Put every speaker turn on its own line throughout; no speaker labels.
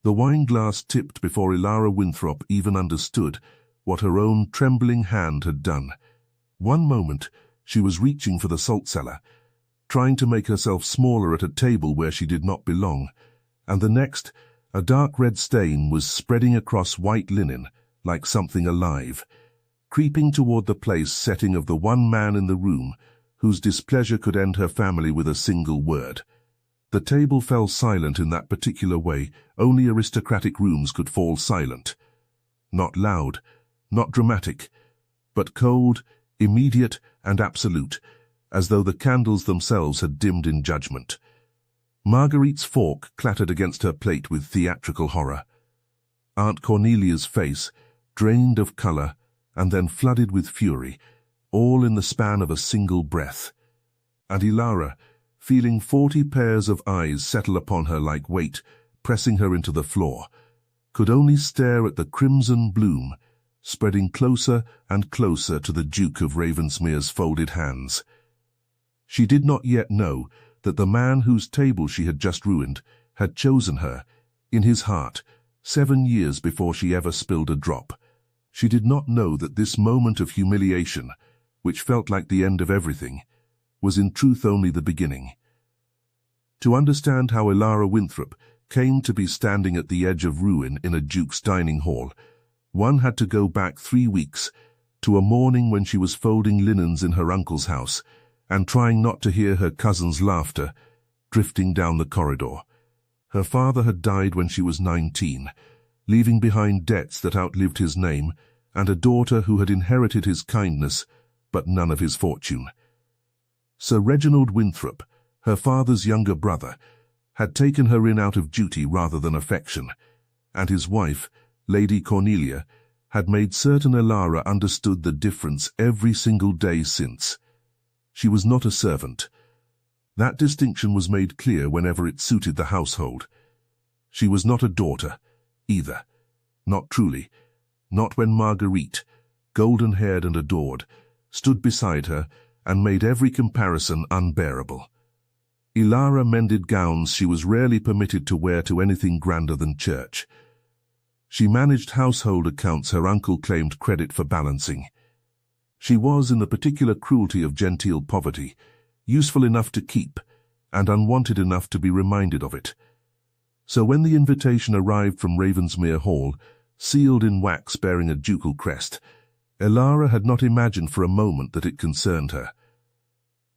The wine glass tipped before Elara Winthrop even understood what her own trembling hand had done. One moment, she was reaching for the salt cellar, trying to make herself smaller at a table where she did not belong, and the next, a dark red stain was spreading across white linen like something alive, creeping toward the place setting of the one man in the room whose displeasure could end her family with a single word. The table fell silent in that particular way only aristocratic rooms could fall silent. Not loud, not dramatic, but cold, immediate and absolute, as though the candles themselves had dimmed in judgment. Marguerite's fork clattered against her plate with theatrical horror. Aunt Cornelia's face, drained of color and then flooded with fury, all in the span of a single breath. And Elara, feeling 40 pairs of eyes settle upon her like weight, pressing her into the floor, could only stare at the crimson bloom, spreading closer and closer to the Duke of Ravensmere's folded hands. She did not yet know that the man whose table she had just ruined had chosen her, in his heart, 7 years before she ever spilled a drop. She did not know that this moment of humiliation, which felt like the end of everything, was in truth only the beginning. To understand how Elara Winthrop came to be standing at the edge of ruin in a duke's dining hall, one had to go back 3 weeks, to a morning when she was folding linens in her uncle's house, and trying not to hear her cousin's laughter drifting down the corridor. Her father had died when she was 19, leaving behind debts that outlived his name, and a daughter who had inherited his kindness, but none of his fortune. Sir Reginald Winthrop, her father's younger brother, had taken her in out of duty rather than affection, and his wife, Lady Cornelia, had made certain Elara understood the difference every single day since. She was not a servant. That distinction was made clear whenever it suited the household. She was not a daughter, either. Not truly. Not when Marguerite, golden-haired and adored, stood beside her and made every comparison unbearable. Elara mended gowns she was rarely permitted to wear to anything grander than church. She managed household accounts her uncle claimed credit for balancing. She was, in the particular cruelty of genteel poverty, useful enough to keep, and unwanted enough to be reminded of it. So when the invitation arrived from Ravensmere Hall, sealed in wax bearing a ducal crest, Elara had not imagined for a moment that it concerned her.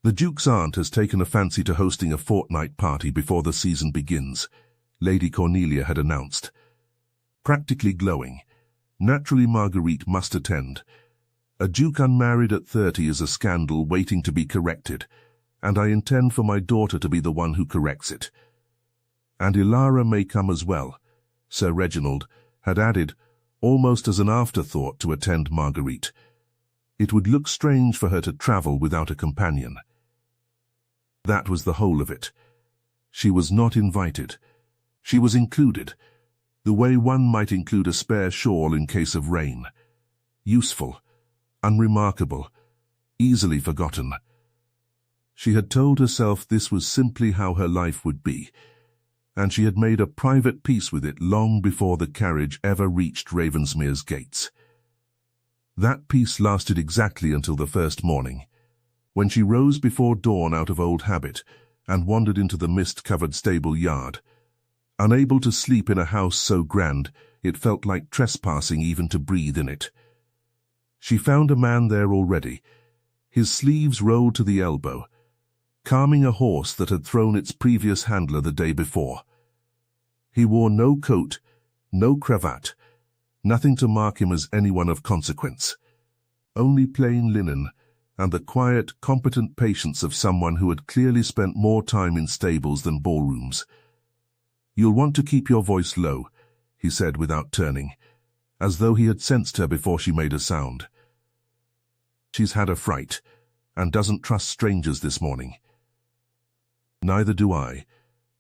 The Duke's aunt has taken a fancy to hosting a fortnight party before the season begins, Lady Cornelia had announced. Practically glowing, naturally Marguerite must attend. A duke unmarried at 30 is a scandal waiting to be corrected, and I intend for my daughter to be the one who corrects it. And Elara may come as well, Sir Reginald had added, almost as an afterthought, to attend Marguerite. It would look strange for her to travel without a companion. That was the whole of it. She was not invited. She was included, the way one might include a spare shawl in case of rain. Useful, unremarkable, easily forgotten. She had told herself this was simply how her life would be, and she had made a private peace with it long before the carriage ever reached Ravensmere's gates. That peace lasted exactly until the first morning, when she rose before dawn out of old habit and wandered into the mist-covered stable yard, unable to sleep in a house so grand it felt like trespassing even to breathe in it. She found a man there already, his sleeves rolled to the elbow, calming a horse that had thrown its previous handler the day before. He wore no coat, no cravat, nothing to mark him as anyone of consequence. Only plain linen and the quiet, competent patience of someone who had clearly spent more time in stables than ballrooms. "You'll want to keep your voice low," he said without turning, as though he had sensed her before she made a sound. "She's had a fright, and doesn't trust strangers this morning." "Neither do I,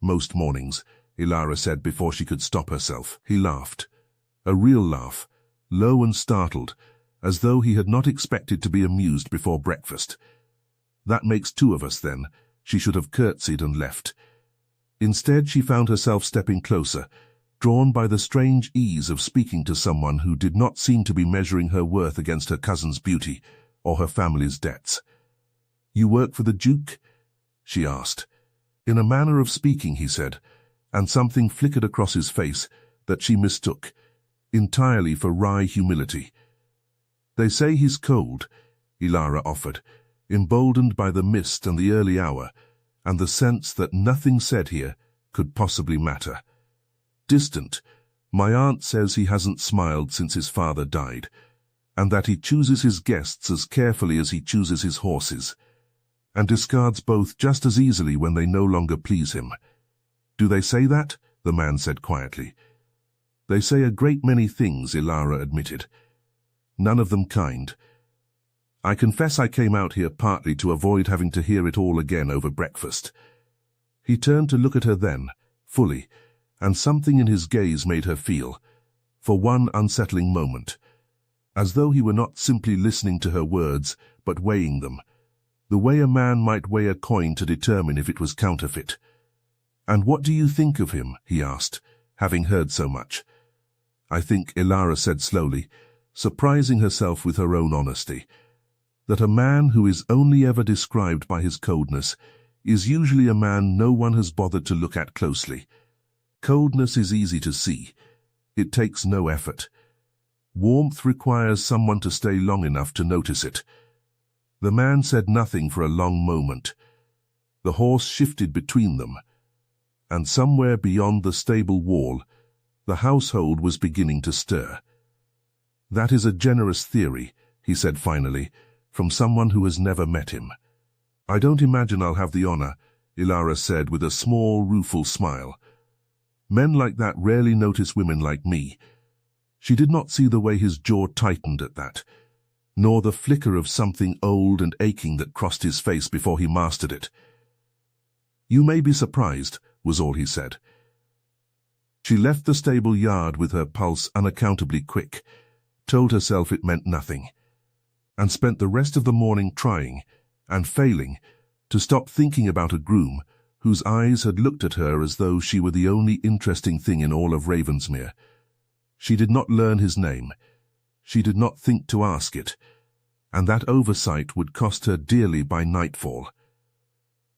most mornings," Elara said before she could stop herself. He laughed. A real laugh, low and startled, as though he had not expected to be amused before breakfast. "That makes 2 of us, then." She should have curtsied and left. Instead, she found herself stepping closer, drawn by the strange ease of speaking to someone who did not seem to be measuring her worth against her cousin's beauty or her family's debts. "You work for the Duke?" she asked. In a manner of speaking, he said, and something flickered across his face that she mistook entirely for wry humility. "They say he's cold," Elara offered, emboldened by the mist and the early hour, and the sense that nothing said here could possibly matter. "Distant. My aunt says he hasn't smiled since his father died, and that he chooses his guests as carefully as he chooses his horses, and discards both just as easily when they no longer please him." "Do they say that?" the man said quietly. "They say a great many things," Elara admitted. "None of them kind. I confess I came out here partly to avoid having to hear it all again over breakfast." He turned to look at her then, fully, and something in his gaze made her feel, for one unsettling moment, as though he were not simply listening to her words, but weighing them, the way a man might weigh a coin to determine if it was counterfeit. "And what do you think of him?" he asked, having heard so much. "I think," Elara said slowly, surprising herself with her own honesty, "that a man who is only ever described by his coldness is usually a man no one has bothered to look at closely. Coldness is easy to see. It takes no effort. Warmth requires someone to stay long enough to notice it." The man said nothing for a long moment. The horse shifted between them, and somewhere beyond the stable wall, the household was beginning to stir. "That is a generous theory," he said finally, from someone who has never met him. "I don't imagine I'll have the honor," Elara said with a small, rueful smile. "Men like that rarely notice women like me." She did not see the way his jaw tightened at that, nor the flicker of something old and aching that crossed his face before he mastered it. "You may be surprised," was all he said. She left the stable yard with her pulse unaccountably quick, told herself it meant nothing, and spent the rest of the morning trying, and failing, to stop thinking about a groom whose eyes had looked at her as though she were the only interesting thing in all of Ravensmere. She did not learn his name. She did not think to ask it, and that oversight would cost her dearly by nightfall.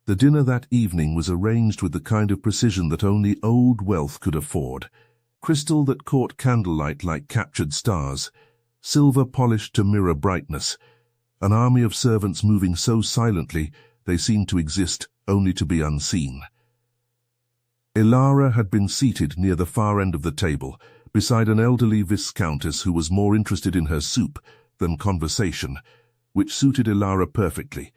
The dinner that evening was arranged with the kind of precision that only old wealth could afford. Crystal that caught candlelight like captured stars, silver polished to mirror brightness, an army of servants moving so silently they seemed to exist only to be unseen. Elara had been seated near the far end of the table, beside an elderly viscountess who was more interested in her soup than conversation, which suited Elara perfectly.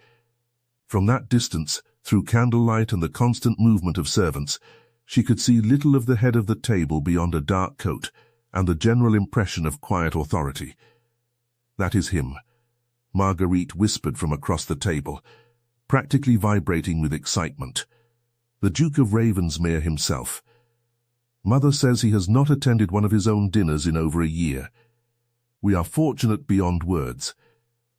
From that distance, through candlelight and the constant movement of servants, she could see little of the head of the table beyond a dark coat and the general impression of quiet authority. "That is him," Marguerite whispered from across the table, practically vibrating with excitement. "The Duke of Ravensmere himself. Mother says he has not attended one of his own dinners in over a year. We are fortunate beyond words."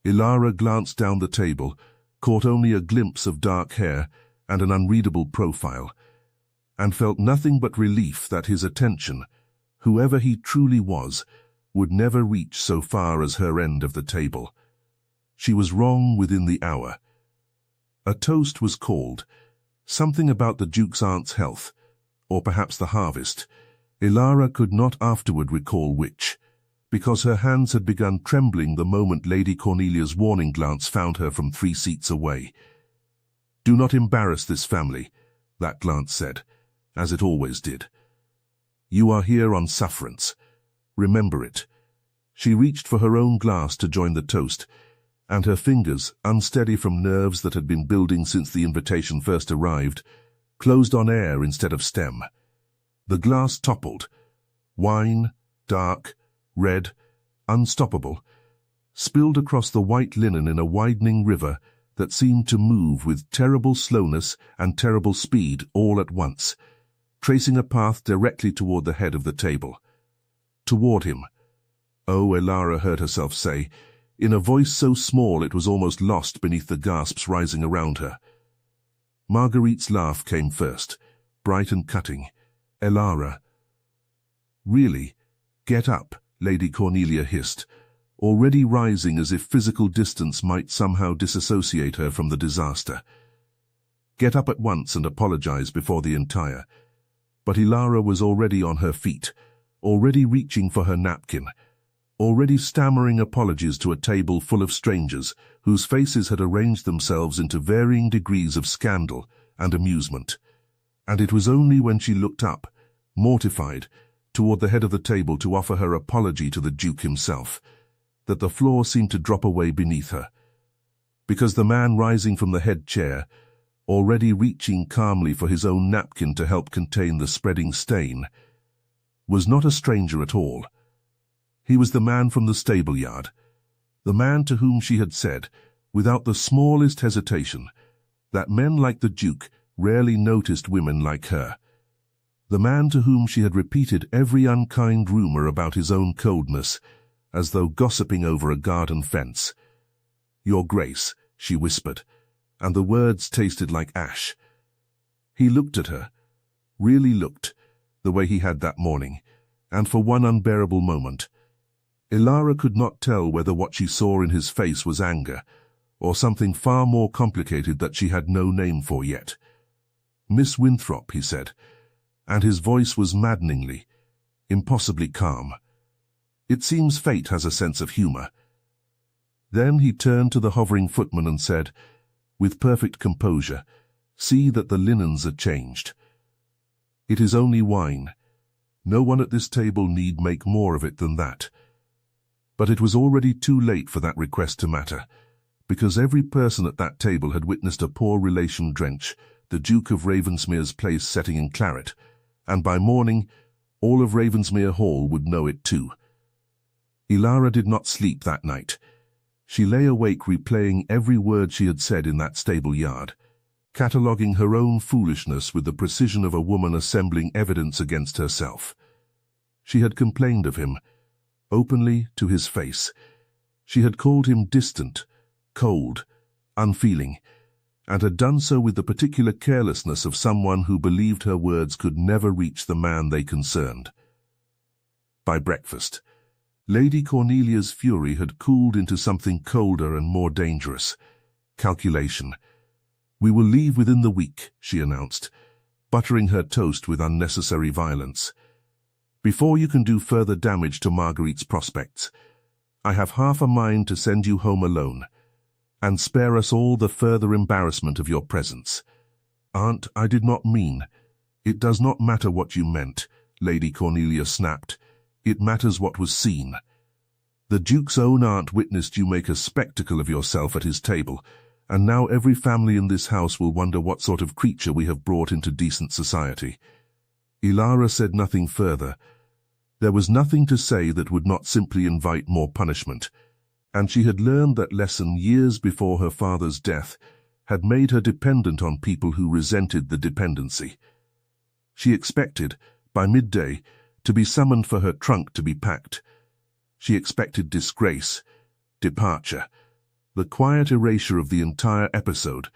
Elara glanced down the table, caught only a glimpse of dark hair and an unreadable profile, and felt nothing but relief that his attention, whoever he truly was, would never reach so far as her end of the table. She was wrong within the hour. A toast was called, something about the Duke's aunt's health, or perhaps the harvest. Elara could not afterward recall which, because her hands had begun trembling the moment Lady Cornelia's warning glance found her from 3 seats away. "Do not embarrass this family," that glance said, as it always did. "You are here on sufferance. Remember it." She reached for her own glass to join the toast, and her fingers, unsteady from nerves that had been building since the invitation first arrived, closed on air instead of stem. The glass toppled. Wine, dark, red, unstoppable, spilled across the white linen in a widening river that seemed to move with terrible slowness and terrible speed all at once, tracing a path directly toward the head of the table. Toward him. "Oh," Elara heard herself say, in a voice so small it was almost lost beneath the gasps rising around her. Marguerite's laugh came first, bright and cutting. "Elara." Really? Get up, Lady Cornelia hissed, already rising as if physical distance might somehow disassociate her from the disaster. Get up at once and apologize before the entire. But Elara was already on her feet, already reaching for her napkin, already stammering apologies to a table full of strangers whose faces had arranged themselves into varying degrees of scandal and amusement. And it was only when she looked up, mortified, toward the head of the table to offer her apology to the Duke himself, that the floor seemed to drop away beneath her. Because the man rising from the head chair, already reaching calmly for his own napkin to help contain the spreading stain, was not a stranger at all. He was the man from the stable-yard, the man to whom she had said, without the smallest hesitation, that men like the Duke rarely noticed women like her, the man to whom she had repeated every unkind rumor about his own coldness, as though gossiping over a garden fence. "Your Grace," she whispered, and the words tasted like ash. He looked at her, really looked, the way he had that morning, and for one unbearable moment, Elara could not tell whether what she saw in his face was anger, or something far more complicated that she had no name for yet. "Miss Winthrop," he said, and his voice was maddeningly, impossibly calm. "It seems fate has a sense of humor." Then he turned to the hovering footman and said, with perfect composure, "See that the linens are changed. It is only wine. No one at this table need make more of it than that." But it was already too late for that request to matter, because every person at that table had witnessed a poor relation drench the Duke of Ravensmere's place setting in claret, and by morning all of Ravensmere Hall would know it too. Elara did not sleep that night. She lay awake replaying every word she had said in that stable yard, cataloguing her own foolishness with the precision of a woman assembling evidence against herself. She had complained of him, openly to his face. She had called him distant, cold, unfeeling, and had done so with the particular carelessness of someone who believed her words could never reach the man they concerned. By breakfast, Lady Cornelia's fury had cooled into something colder and more dangerous: calculation. "We will leave within the week," she announced, buttering her toast with unnecessary violence. "Before you can do further damage to Marguerite's prospects, I have half a mind to send you home alone, and spare us all the further embarrassment of your presence." "Aunt, I did not mean—" "It does not matter what you meant," Lady Cornelia snapped. "It matters what was seen. The Duke's own aunt witnessed you make a spectacle of yourself at his table, and now every family in this house will wonder what sort of creature we have brought into decent society." Elara said nothing further. There was nothing to say that would not simply invite more punishment, and she had learned that lesson years before her father's death had made her dependent on people who resented the dependency. She expected, by midday, to be summoned for her trunk to be packed. She expected disgrace, departure, the quiet erasure of the entire episode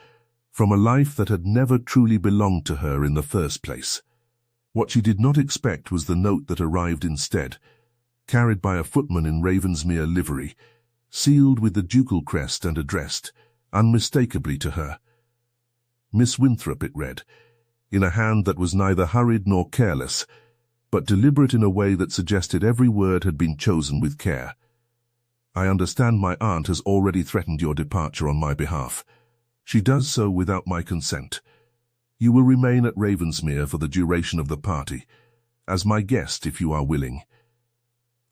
from a life that had never truly belonged to her in the first place. What she did not expect was the note that arrived instead, carried by a footman in Ravensmere livery, sealed with the ducal crest and addressed, unmistakably to her. "Miss Winthrop," it read, in a hand that was neither hurried nor careless, but deliberate in a way that suggested every word had been chosen with care. "I understand my aunt has already threatened your departure on my behalf. She does so without my consent. You will remain at Ravensmere for the duration of the party, as my guest if you are willing.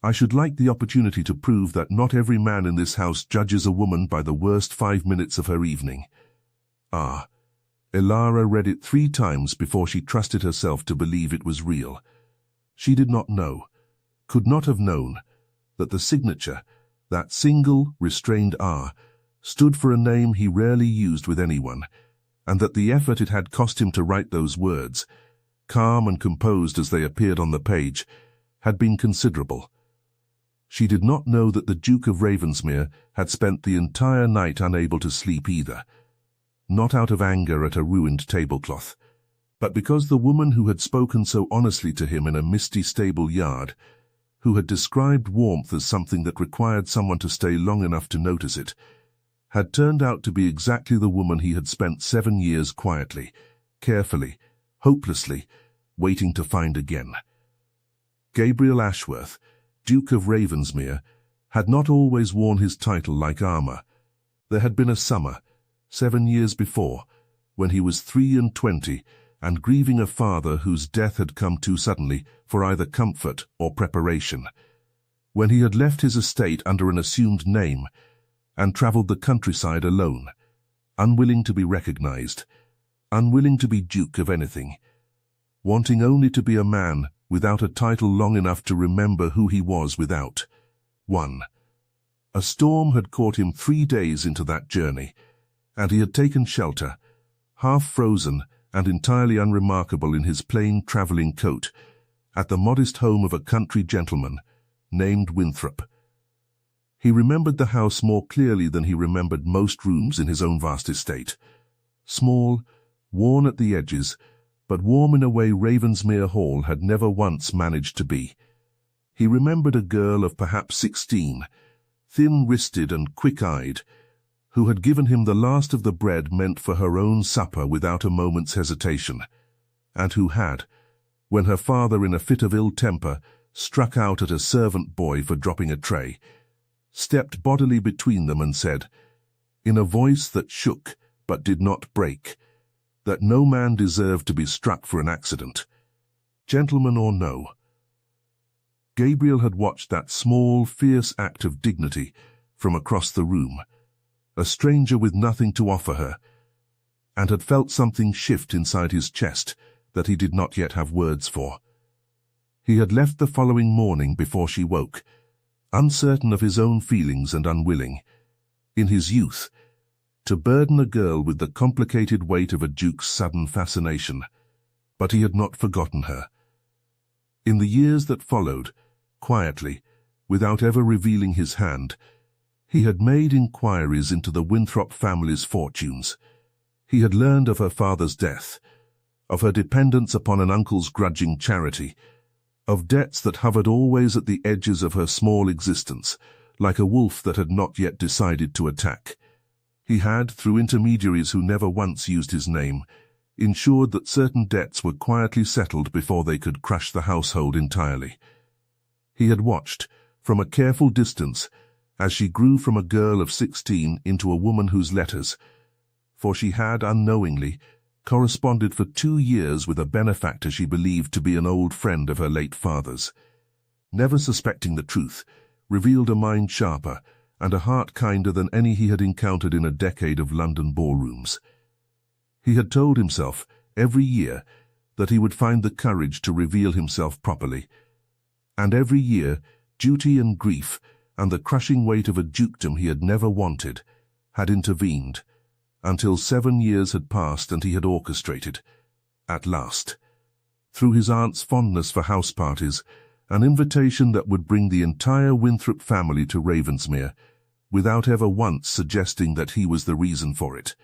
I should like the opportunity to prove that not every man in this house judges a woman by the worst 5 minutes of her evening." Ah, Elara read it 3 times before she trusted herself to believe it was real. She did not know, could not have known, that the signature, that single, restrained R, stood for a name he rarely used with anyone, and that the effort it had cost him to write those words, calm and composed as they appeared on the page, had been considerable. She did not know that the Duke of Ravensmere had spent the entire night unable to sleep either, not out of anger at a ruined tablecloth, but because the woman who had spoken so honestly to him in a misty stable yard, who had described warmth as something that required someone to stay long enough to notice it, had turned out to be exactly the woman he had spent 7 years quietly, carefully, hopelessly, waiting to find again. Gabriel Ashworth, Duke of Ravensmere, had not always worn his title like armor. There had been a summer, 7 years before, when he was 23 and grieving a father whose death had come too suddenly for either comfort or preparation, when he had left his estate under an assumed name and travelled the countryside alone, unwilling to be recognized, unwilling to be duke of anything, wanting only to be a man without a title long enough to remember who he was without. 1. A storm had caught him 3 days into that journey, and he had taken shelter, half frozen and entirely unremarkable in his plain travelling coat, at the modest home of a country gentleman named Winthrop. He remembered the house more clearly than he remembered most rooms in his own vast estate. Small, worn at the edges, but warm in a way Ravensmere Hall had never once managed to be. He remembered a girl of perhaps 16, thin-wristed and quick-eyed, who had given him the last of the bread meant for her own supper without a moment's hesitation, and who had, when her father in a fit of ill temper struck out at a servant boy for dropping a tray, stepped bodily between them and said, in a voice that shook but did not break, that no man deserved to be struck for an accident, gentleman or no. Gabriel had watched that small, fierce act of dignity from across the room, a stranger with nothing to offer her, and had felt something shift inside his chest that he did not yet have words for. He had left the following morning before she woke, uncertain of his own feelings and unwilling, in his youth, to burden a girl with the complicated weight of a duke's sudden fascination. But he had not forgotten her. In the years that followed, quietly, without ever revealing his hand, he had made inquiries into the Winthrop family's fortunes. He had learned of her father's death, of her dependence upon an uncle's grudging charity, of debts that hovered always at the edges of her small existence, like a wolf that had not yet decided to attack. He had, through intermediaries who never once used his name, ensured that certain debts were quietly settled before they could crush the household entirely. He had watched, from a careful distance, as she grew from a girl of 16 into a woman whose letters, for she had, unknowingly, corresponded for 2 years with a benefactor she believed to be an old friend of her late father's. Never suspecting the truth, revealed a mind sharper and a heart kinder than any he had encountered in a decade of London ballrooms. He had told himself, every year, that he would find the courage to reveal himself properly, and every year duty and grief and the crushing weight of a dukedom he had never wanted had intervened, until 7 years had passed and he had orchestrated, at last, through his aunt's fondness for house parties, an invitation that would bring the entire Winthrop family to Ravensmere, without ever once suggesting that he was the reason for it.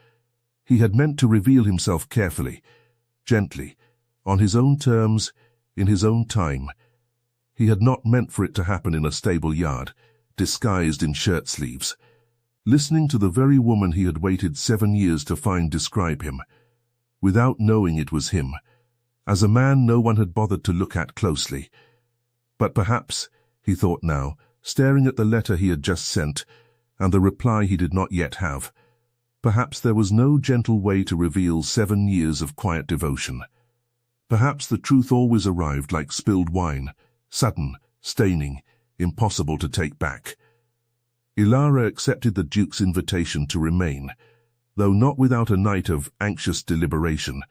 He had meant to reveal himself carefully, gently, on his own terms, in his own time. He had not meant for it to happen in a stable yard, disguised in shirt sleeves, listening to the very woman he had waited 7 years to find describe him, without knowing it was him, as a man no one had bothered to look at closely. But perhaps, he thought now, staring at the letter he had just sent, and the reply he did not yet have, perhaps there was no gentle way to reveal 7 years of quiet devotion. Perhaps the truth always arrived like spilled wine, sudden, staining, impossible to take back. Elara accepted the Duke's invitation to remain, though not without a night of anxious deliberation,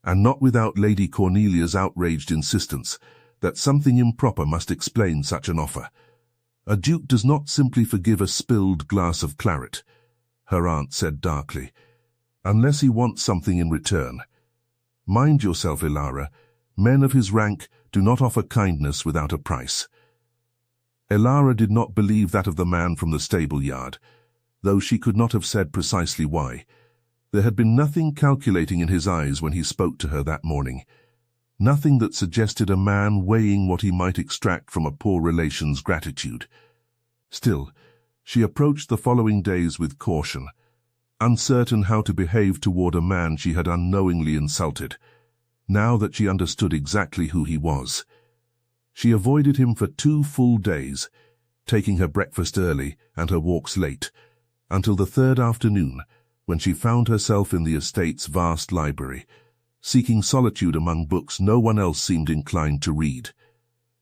and not without Lady Cornelia's outraged insistence that something improper must explain such an offer. A duke does not simply forgive a spilled glass of claret, her aunt said darkly, unless he wants something in return. Mind yourself, Elara. Men of his rank do not offer kindness without a price. Elara did not believe that of the man from the stable yard, though she could not have said precisely why. There had been nothing calculating in his eyes when he spoke to her that morning, nothing that suggested a man weighing what he might extract from a poor relation's gratitude. Still, she approached the following days with caution, uncertain how to behave toward a man she had unknowingly insulted, now that she understood exactly who he was. She avoided him for 2 full days, taking her breakfast early and her walks late, until the 3rd afternoon, when she found herself in the estate's vast library, seeking solitude among books no one else seemed inclined to read,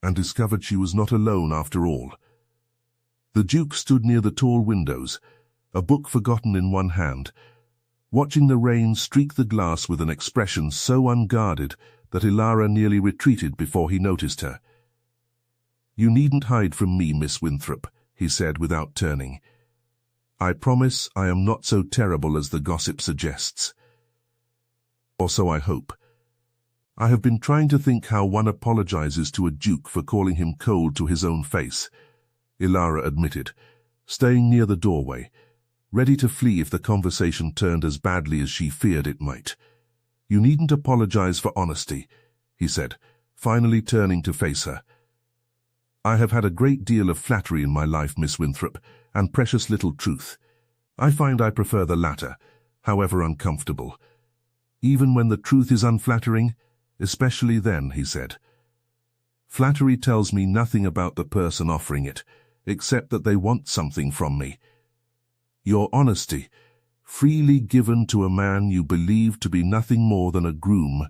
and discovered she was not alone after all. The Duke stood near the tall windows, a book forgotten in one hand, watching the rain streak the glass with an expression so unguarded that Elara nearly retreated before he noticed her. "You needn't hide from me, Miss Winthrop," he said without turning. "I promise I am not so terrible as the gossip suggests. Or so I hope. I have been trying to think how one apologizes to a duke for calling him cold to his own face," Elara admitted, staying near the doorway, ready to flee if the conversation turned as badly as she feared it might. "You needn't apologize for honesty," he said, finally turning to face her. "I have had a great deal of flattery in my life, Miss Winthrop, and precious little truth. I find I prefer the latter, however uncomfortable. Even when the truth is unflattering, especially then," he said. "Flattery tells me nothing about the person offering it, except that they want something from me. Your honesty, freely given to a man you believed to be nothing more than a groom,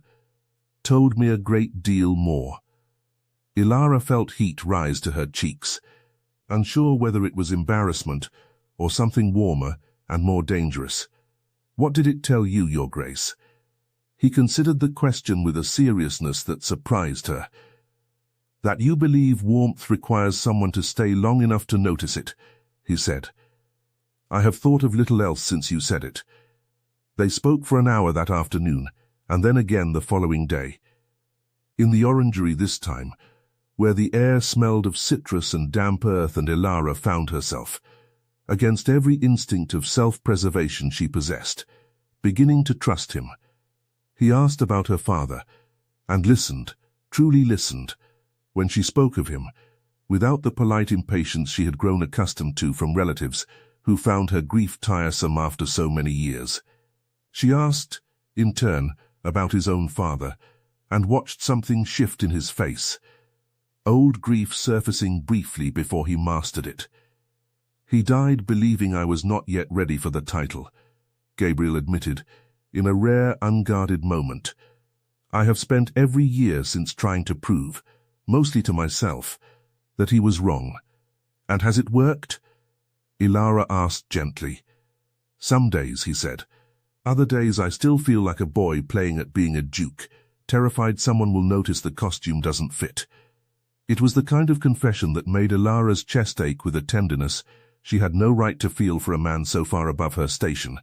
told me a great deal more." Elara felt heat rise to her cheeks, unsure whether it was embarrassment or something warmer and more dangerous. "What did it tell you, Your Grace?" He considered the question with a seriousness that surprised her. "That you believe warmth requires someone to stay long enough to notice it," he said. "I have thought of little else since you said it." They spoke for an hour that afternoon, and then again the following day. In the orangery this time, where the air smelled of citrus and damp earth, and Elara found herself, against every instinct of self-preservation she possessed, beginning to trust him. He asked about her father, and listened, truly listened, when she spoke of him, without the polite impatience she had grown accustomed to from relatives who found her grief tiresome after so many years. She asked, in turn, about his own father, and watched something shift in his face, old grief surfacing briefly before he mastered it. "He died believing I was not yet ready for the title," Gabriel admitted, in a rare, unguarded moment. "I have spent every year since trying to prove, mostly to myself, that he was wrong. And has it worked?" Elara asked gently. "Some days," he said. "Other days I still feel like a boy playing at being a duke, terrified someone will notice the costume doesn't fit." It was the kind of confession that made Elara's chest ache with a tenderness she had no right to feel for a man so far above her station,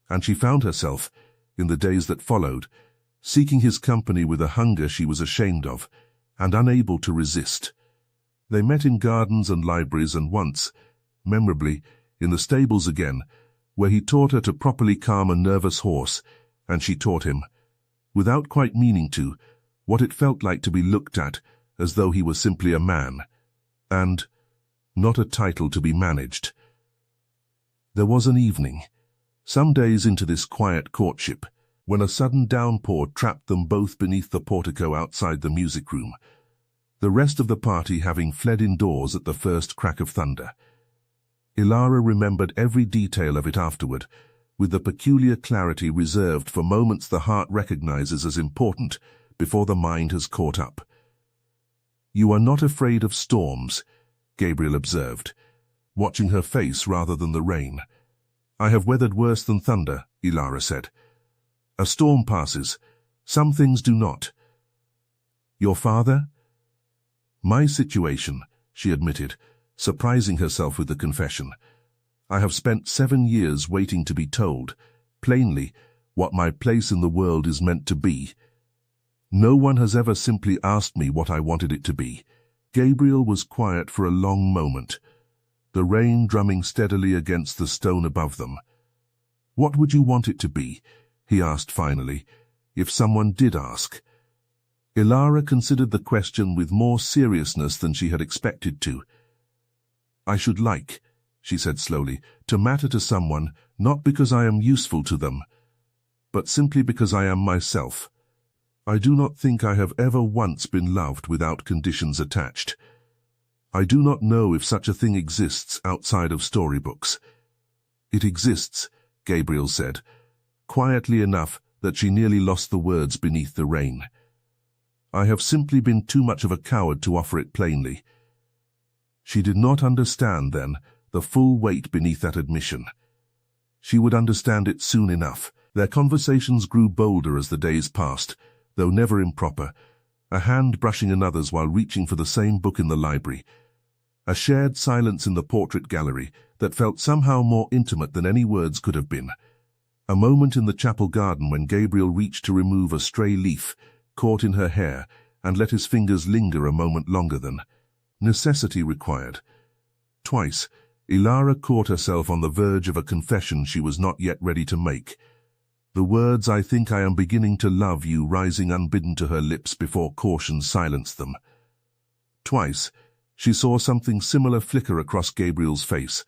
and she found herself, in the days that followed, seeking his company with a hunger she was ashamed of, and unable to resist. They met in gardens and libraries, and once, memorably, in the stables again, where he taught her to properly calm a nervous horse, and she taught him, without quite meaning to, what it felt like to be looked at as though he was simply a man, and not a title to be managed. There was an evening, some days into this quiet courtship, when a sudden downpour trapped them both beneath the portico outside the music room, the rest of the party having fled indoors at the first crack of thunder. Elara remembered every detail of it afterward, with the peculiar clarity reserved for moments the heart recognizes as important before the mind has caught up. "You are not afraid of storms," Gabriel observed, watching her face rather than the rain. "I have weathered worse than thunder," Elara said. "A storm passes. Some things do not." "Your father?" "My situation," she admitted, surprising herself with the confession. "I have spent 7 years waiting to be told, plainly, what my place in the world is meant to be. No one has ever simply asked me what I wanted it to be." Gabriel was quiet for a long moment, the rain drumming steadily against the stone above them. What would you want it to be? He asked finally, if someone did ask. Elara considered the question with more seriousness than she had expected to. I should like, she said slowly, to matter to someone, not because I am useful to them, but simply because I am myself. I do not think I have ever once been loved without conditions attached. I do not know if such a thing exists outside of storybooks. It exists, Gabriel said, quietly enough that she nearly lost the words beneath the rain. I have simply been too much of a coward to offer it plainly. She did not understand, then, the full weight beneath that admission. She would understand it soon enough. Their conversations grew bolder as the days passed, though never improper, a hand brushing another's while reaching for the same book in the library, a shared silence in the portrait gallery that felt somehow more intimate than any words could have been, a moment in the chapel garden when Gabriel reached to remove a stray leaf, caught in her hair, and let his fingers linger a moment longer than necessity required. Twice, Elara caught herself on the verge of a confession she was not yet ready to make. The words, "I think I am beginning to love you," rising unbidden to her lips before caution silenced them. Twice, she saw something similar flicker across Gabriel's face,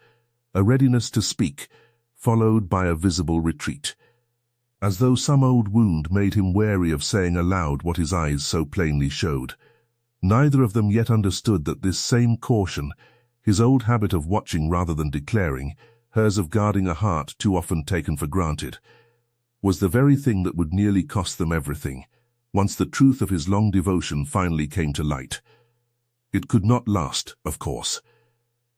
a readiness to speak, followed by a visible retreat, as though some old wound made him wary of saying aloud what his eyes so plainly showed. Neither of them yet understood that this same caution, his old habit of watching rather than declaring, hers of guarding a heart too often taken for granted, was the very thing that would nearly cost them everything, once the truth of his long devotion finally came to light. It could not last, of course.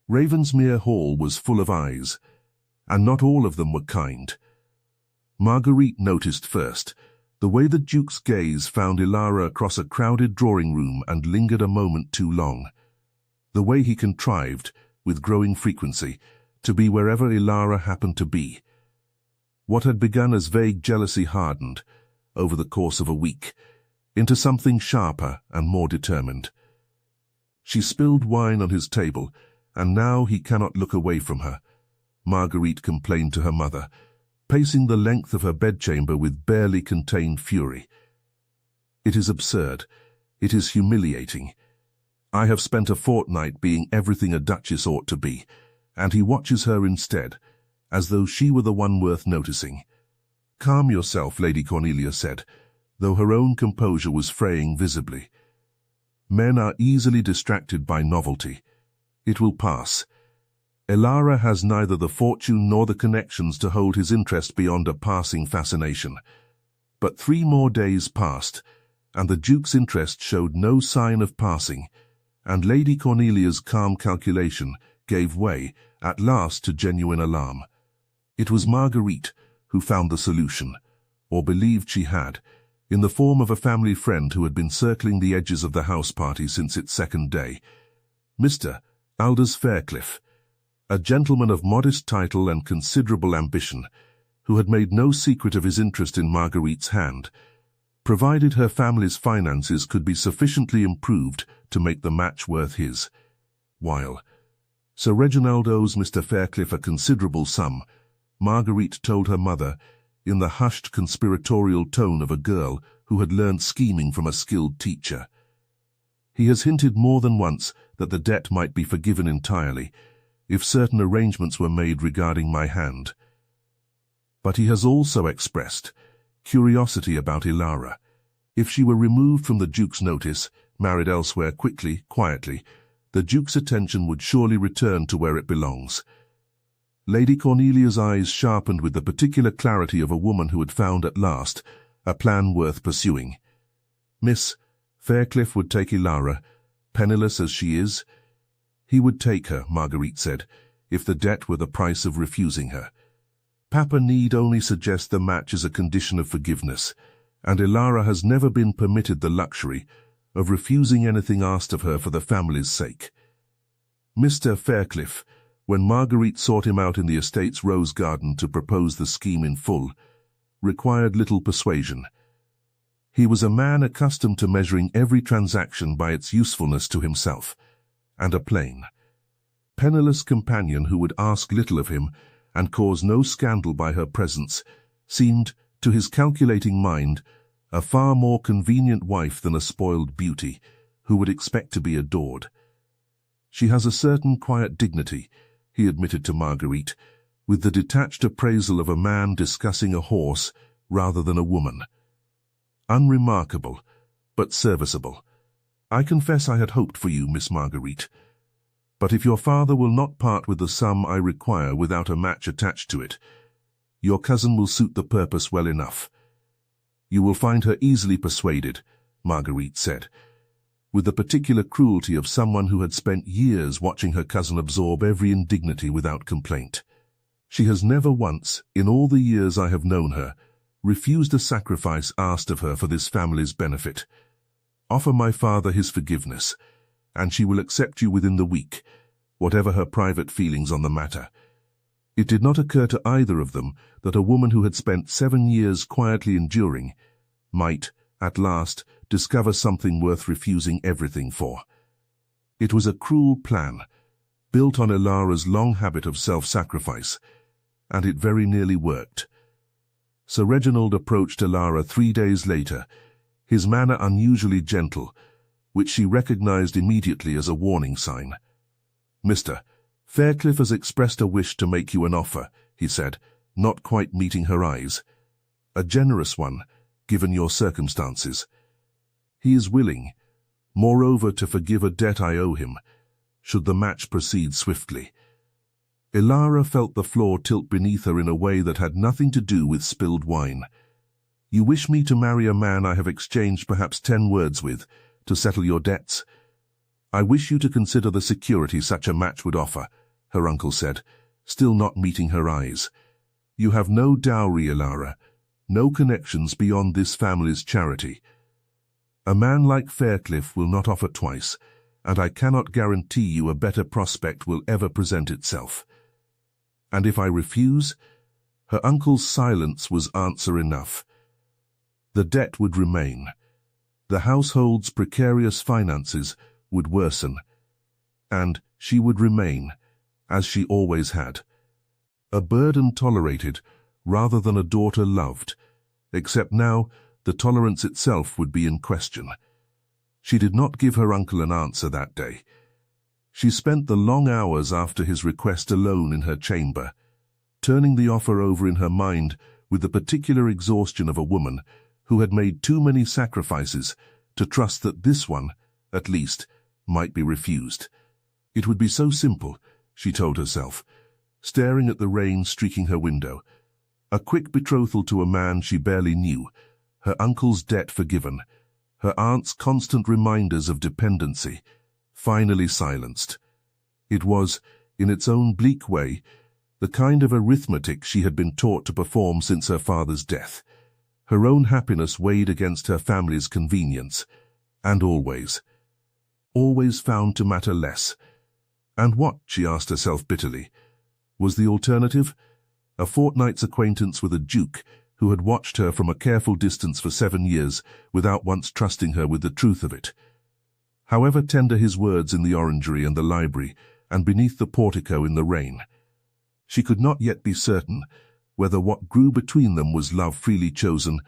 Ravensmere Hall was full of eyes, and not all of them were kind. Marguerite noticed first the way the Duke's gaze found Elara across a crowded drawing room and lingered a moment too long. The way he contrived, with growing frequency, to be wherever Elara happened to be. What had begun as vague jealousy hardened, over the course of a week, into something sharper and more determined. She spilled wine on his table, and now he cannot look away from her, Marguerite complained to her mother, pacing the length of her bedchamber with barely contained fury. It is absurd. It is humiliating. I have spent a fortnight being everything a duchess ought to be, and he watches her instead, as though she were the one worth noticing. Calm yourself, Lady Cornelia said, though her own composure was fraying visibly. Men are easily distracted by novelty. It will pass. Elara has neither the fortune nor the connections to hold his interest beyond a passing fascination. But 3 more days passed, and the Duke's interest showed no sign of passing, and Lady Cornelia's calm calculation gave way, at last, to genuine alarm. It was Marguerite who found the solution, or believed she had, in the form of a family friend who had been circling the edges of the house party since its second day. Mr. Aldous Fairclough, a gentleman of modest title and considerable ambition, who had made no secret of his interest in Marguerite's hand, provided her family's finances could be sufficiently improved to make the match worth his while. Sir Reginald owes Mr. Fairclough a considerable sum, Marguerite told her mother, in the hushed conspiratorial tone of a girl who had learned scheming from a skilled teacher. He has hinted more than once that the debt might be forgiven entirely, if certain arrangements were made regarding my hand. But he has also expressed curiosity about Elara. If she were removed from the Duke's notice, married elsewhere quickly, quietly, the Duke's attention would surely return to where it belongs. Lady Cornelia's eyes sharpened with the particular clarity of a woman who had found at last a plan worth pursuing. Miss Fairclough would take Elara, penniless as she is. He would take her, Marguerite said, if the debt were the price of refusing her. Papa need only suggest the match as a condition of forgiveness, and Elara has never been permitted the luxury of refusing anything asked of her for the family's sake. Mr. Fairclough, when Marguerite sought him out in the estate's rose garden to propose the scheme in full, required little persuasion. He was a man accustomed to measuring every transaction by its usefulness to himself, and a plain, penniless companion who would ask little of him and cause no scandal by her presence, seemed, to his calculating mind, a far more convenient wife than a spoiled beauty, who would expect to be adored. "She has a certain quiet dignity," he admitted to Marguerite, with the detached appraisal of a man discussing a horse rather than a woman. "Unremarkable, but serviceable. I confess I had hoped for you, Miss Marguerite. But if your father will not part with the sum I require without a match attached to it, your cousin will suit the purpose well enough." "You will find her easily persuaded," Marguerite said, with the particular cruelty of someone who had spent years watching her cousin absorb every indignity without complaint. "She has never once, in all the years I have known her, refused a sacrifice asked of her for this family's benefit. Offer my father his forgiveness, and she will accept you within the week, whatever her private feelings on the matter." It did not occur to either of them that a woman who had spent 7 years quietly enduring might, at last, discover something worth refusing everything for. It was a cruel plan, built on Elara's long habit of self-sacrifice, and it very nearly worked. Sir Reginald approached Elara 3 days later, his manner unusually gentle, which she recognized immediately as a warning sign. "Mr. Fairclough has expressed a wish to make you an offer," he said, not quite meeting her eyes. "A generous one, given your circumstances. He is willing, moreover, to forgive a debt I owe him, should the match proceed swiftly." Elara felt the floor tilt beneath her in a way that had nothing to do with spilled wine. "You wish me to marry a man I have exchanged perhaps 10 words with, to settle your debts? I wish you to consider the security such a match would offer," her uncle said, still not meeting her eyes. "You have no dowry, Elara, no connections beyond this family's charity. A man like Fairclough will not offer twice, and I cannot guarantee you a better prospect will ever present itself. And if I refuse?" Her uncle's silence was answer enough. The debt would remain. The household's precarious finances would worsen, and she would remain, as she always had, a burden tolerated rather than a daughter loved, except now the tolerance itself would be in question. She did not give her uncle an answer that day. She spent the long hours after his request alone in her chamber, turning the offer over in her mind with the particular exhaustion of a woman who had made too many sacrifices to trust that this one, at least, might be refused. It would be so simple, she told herself, staring at the rain streaking her window. A quick betrothal to a man she barely knew, her uncle's debt forgiven, her aunt's constant reminders of dependency, finally silenced. It was, in its own bleak way, the kind of arithmetic she had been taught to perform since her father's death. Her own happiness weighed against her family's convenience, and always found to matter less. And what, she asked herself bitterly, was the alternative? A fortnight's acquaintance with a duke who had watched her from a careful distance for 7 years without once trusting her with the truth of it. However tender his words in the orangery and the library, and beneath the portico in the rain, she could not yet be certain whether what grew between them was love freely chosen,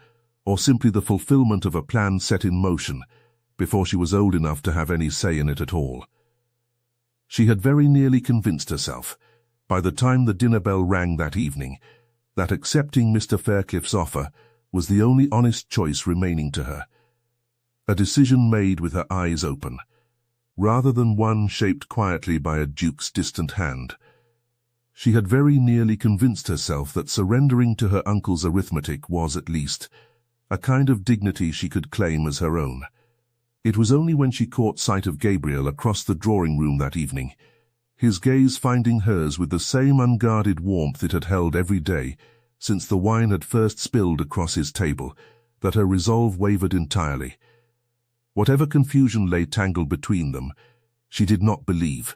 or simply the fulfillment of a plan set in motion before she was old enough to have any say in it at all. She had very nearly convinced herself, by the time the dinner bell rang that evening, that accepting Mr. Fairclough's offer was the only honest choice remaining to her. A decision made with her eyes open, rather than one shaped quietly by a duke's distant hand. She had very nearly convinced herself that surrendering to her uncle's arithmetic was, at least, a kind of dignity she could claim as her own. It was only when she caught sight of Gabriel across the drawing-room that evening, his gaze finding hers with the same unguarded warmth it had held every day since the wine had first spilled across his table, that her resolve wavered entirely. Whatever confusion lay tangled between them, she did not believe,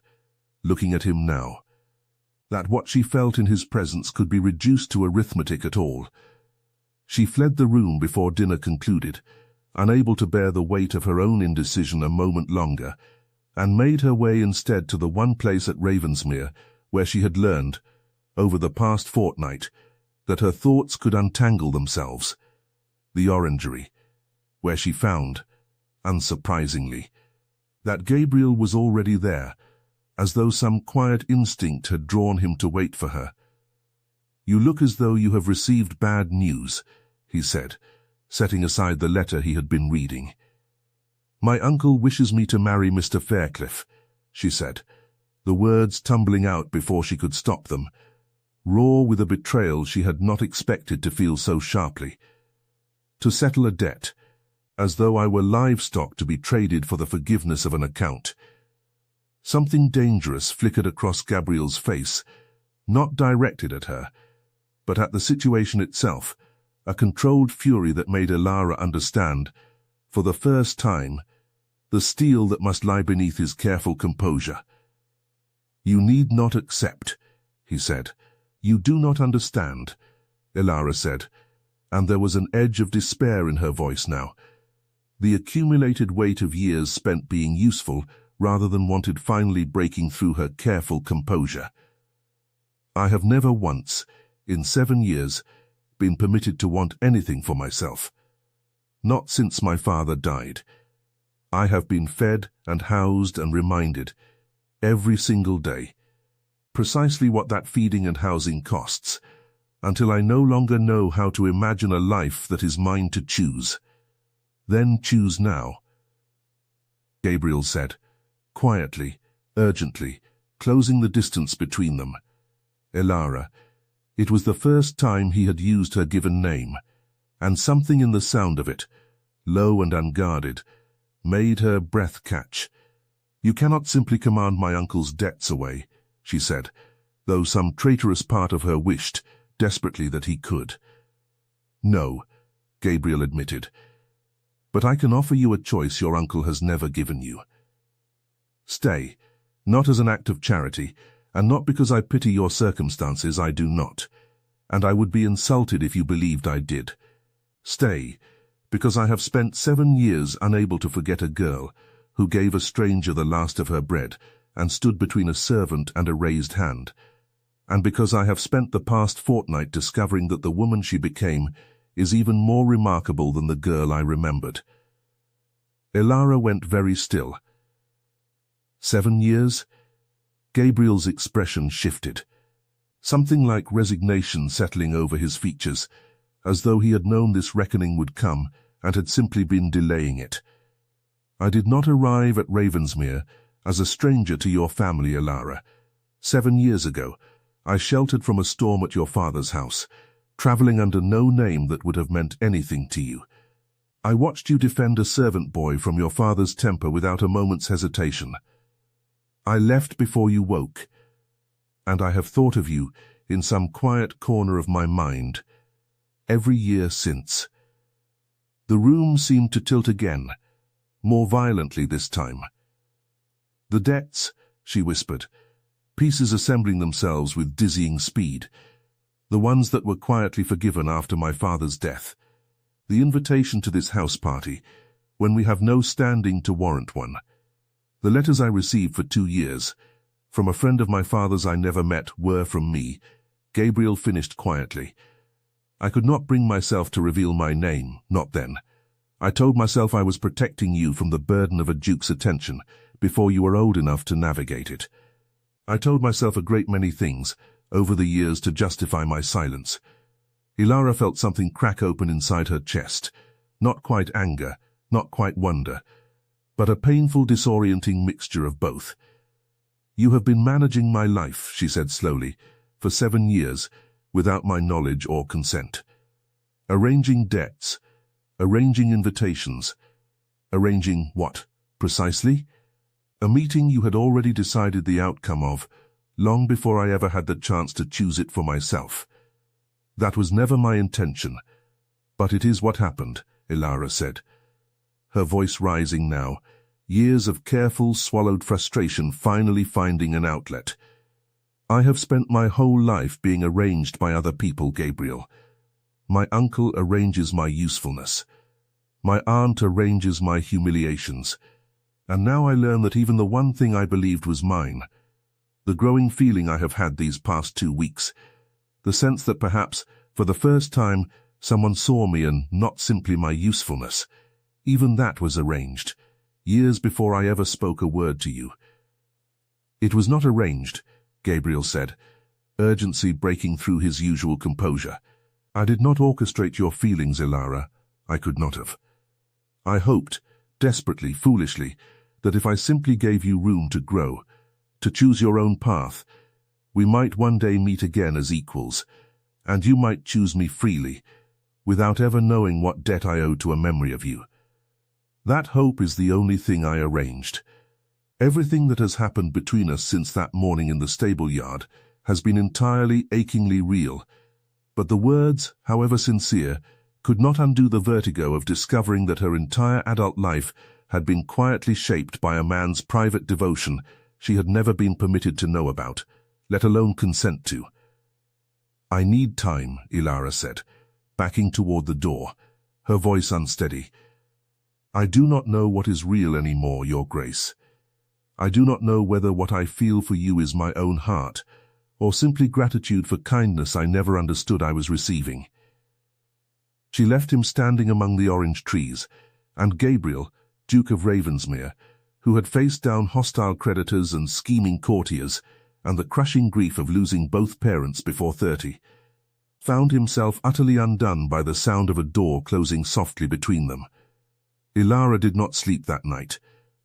looking at him now, that what she felt in his presence could be reduced to arithmetic at all. She fled the room before dinner concluded, unable to bear the weight of her own indecision a moment longer, and made her way instead to the one place at Ravensmere where she had learned, over the past fortnight that her thoughts could untangle themselves. The orangery, where she found, unsurprisingly, that Gabriel was already there, as though some quiet instinct had drawn him to wait for her. "You look as though you have received bad news," he said, setting aside the letter he had been reading. "My uncle wishes me to marry Mr. Fairclough," she said, the words tumbling out before she could stop them, raw with a betrayal she had not expected to feel so sharply. "To settle a debt, as though I were livestock to be traded for the forgiveness of an account." Something dangerous flickered across Gabriel's face, not directed at her, but at the situation itself, a controlled fury that made Elara understand, for the first time, the steel that must lie beneath his careful composure. "You need not accept," he said. "You do not understand," Elara said, and there was an edge of despair in her voice now. The accumulated weight of years spent being useful rather than wanted finally breaking through her careful composure. "I have never once, in 7 years, been permitted to want anything for myself. Not since my father died. I have been fed and housed and reminded, every single day, precisely what that feeding and housing costs, until I no longer know how to imagine a life that is mine to choose. Then choose now," Gabriel said, quietly, urgently, closing the distance between them. Elara. It was the first time he had used her given name, and something in the sound of it, low and unguarded, made her breath catch. "You cannot simply command my uncle's debts away," she said, though some traitorous part of her wished desperately that he could. "No," Gabriel admitted, "but I can offer you a choice your uncle has never given you. Stay, not as an act of charity, and not because I pity your circumstances, I do not, and I would be insulted if you believed I did. Stay, because I have spent 7 years unable to forget a girl who gave a stranger the last of her bread and stood between a servant and a raised hand, and because I have spent the past fortnight discovering that the woman she became is even more remarkable than the girl I remembered." Elara went very still. 7 years? Gabriel's expression shifted, something like resignation settling over his features, as though he had known this reckoning would come and had simply been delaying it. "I did not arrive at Ravensmere as a stranger to your family, Elara. 7 years ago, I sheltered from a storm at your father's house, traveling under no name that would have meant anything to you. I watched you defend a servant boy from your father's temper without a moment's hesitation. I left before you woke, and I have thought of you in some quiet corner of my mind every year since." The room seemed to tilt again, more violently this time. "The debts," she whispered, pieces assembling themselves with dizzying speed, "the ones that were quietly forgiven after my father's death. The invitation to this house party, when we have no standing to warrant one. The letters I received for 2 years, from a friend of my father's I never met, were from me," Gabriel finished quietly. "I could not bring myself to reveal my name, not then. I told myself I was protecting you from the burden of a duke's attention before you were old enough to navigate it. I told myself a great many things over the years to justify my silence." Elara felt something crack open inside her chest, not quite anger, not quite wonder, but a painful, disorienting mixture of both. "You have been managing my life," she said slowly, "for 7 years, without my knowledge or consent. Arranging debts, arranging invitations. Arranging what, precisely? A meeting you had already decided the outcome of, long before I ever had the chance to choose it for myself. That was never my intention, but it is what happened," Elara said, her voice rising now, years of careful, swallowed frustration finally finding an outlet. "I have spent my whole life being arranged by other people, Gabriel. My uncle arranges my usefulness. My aunt arranges my humiliations. And now I learn that even the one thing I believed was mine, The growing feeling I have had these past 2 weeks. The sense that perhaps, for the first time, someone saw me and not simply my usefulness. Even that was arranged, years before I ever spoke a word to you. It was not arranged, Gabriel said, urgency breaking through his usual composure. I did not orchestrate your feelings, Elara. I could not have. I hoped, desperately, foolishly, that if I simply gave you room to grow, to choose your own path, we might one day meet again as equals, and you might choose me freely, without ever knowing what debt I owe to a memory of you. That hope is the only thing I arranged. Everything that has happened between us since that morning in the stable yard has been entirely, achingly real, but the words, however sincere, could not undo the vertigo of discovering that her entire adult life had been quietly shaped by a man's private devotion she had never been permitted to know about, let alone consent to. I need time, Elara said, backing toward the door, her voice unsteady. I do not know what is real anymore, Your Grace. I do not know whether what I feel for you is my own heart, or simply gratitude for kindness I never understood I was receiving. She left him standing among the orange trees, and Gabriel, Duke of Ravensmere, who had faced down hostile creditors and scheming courtiers, and the crushing grief of losing both parents before 30, found himself utterly undone by the sound of a door closing softly between them. Elara did not sleep that night,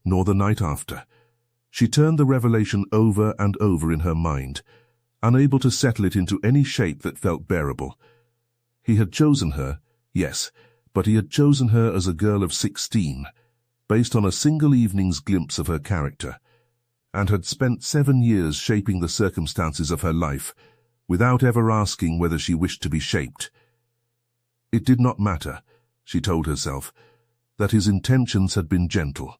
nor the night after. She turned the revelation over and over in her mind, unable to settle it into any shape that felt bearable. He had chosen her, yes, but he had chosen her as a girl of 16, based on a single evening's glimpse of her character, and had spent 7 years shaping the circumstances of her life, without ever asking whether she wished to be shaped. It did not matter, she told herself, that his intentions had been gentle.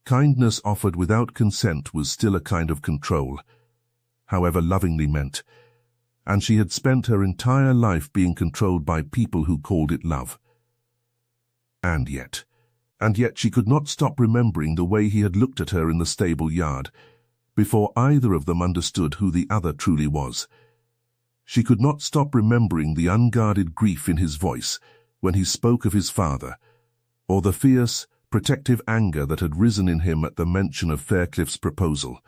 Kindness offered without consent was still a kind of control, however lovingly meant, and she had spent her entire life being controlled by people who called it love. And yet she could not stop remembering the way he had looked at her in the stable yard, before either of them understood who the other truly was. She could not stop remembering the unguarded grief in his voice when he spoke of his father, or the fierce, protective anger that had risen in him at the mention of Faircliff's proposal.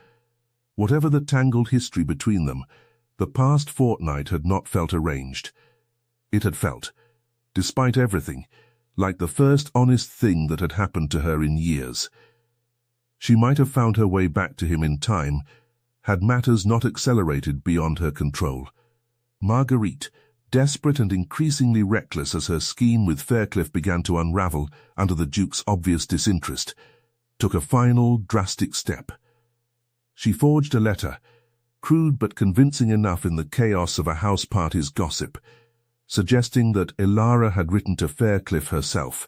Whatever the tangled history between them, the past fortnight had not felt arranged. It had felt, despite everything, like the first honest thing that had happened to her in years. She might have found her way back to him in time, had matters not accelerated beyond her control. Marguerite, desperate and increasingly reckless as her scheme with Faircliff began to unravel under the Duke's obvious disinterest, took a final, drastic step. She forged a letter, crude but convincing enough in the chaos of a house party's gossip, suggesting that Elara had written to Faircliff herself,